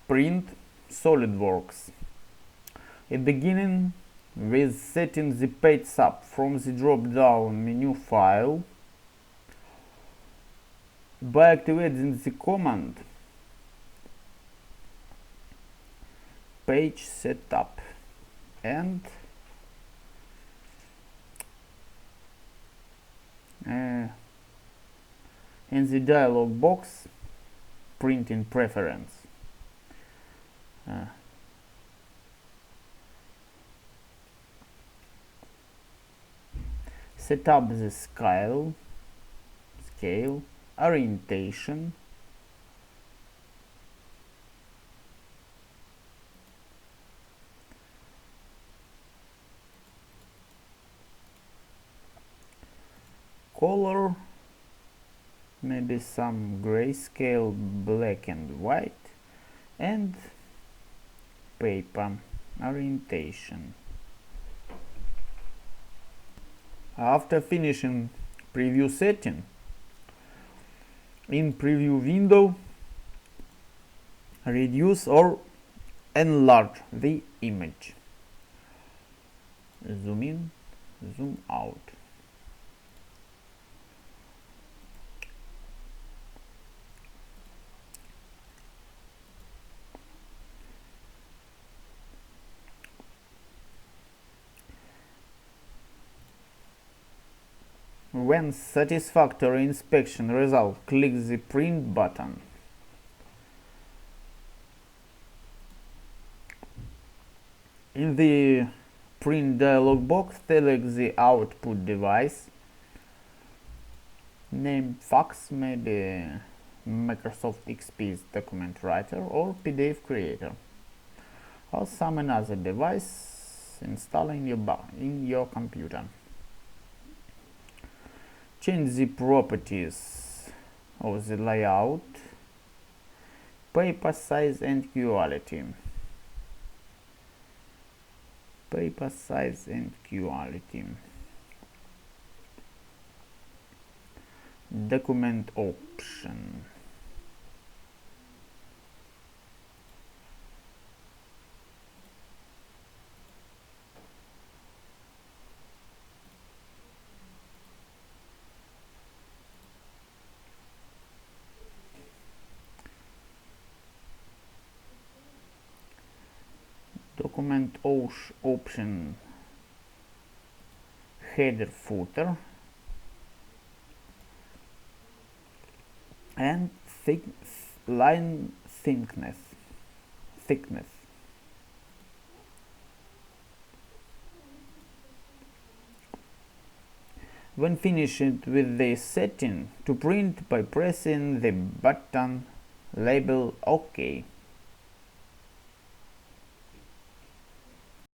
print SOLIDWORKS. At beginning with setting the page sub from the drop-down menu File by activating the command Page Setup and in the dialog box Printing Preference. Set up the scale, orientation, color, maybe some grayscale, black and white, and paper orientation. After finishing preview setting, in preview window, reduce or enlarge the image. Zoom in, zoom out. When satisfactory inspection result, click the print button. In the print dialog box, select the output device, name fax, maybe Microsoft XP's document writer or PDF creator, or some another device installed in your computer. Change the properties of the layout, paper size and quality. Paper size and quality. Document option. Document option, header, footer, and line thickness. When finished with the setting, to print by pressing the button label OK.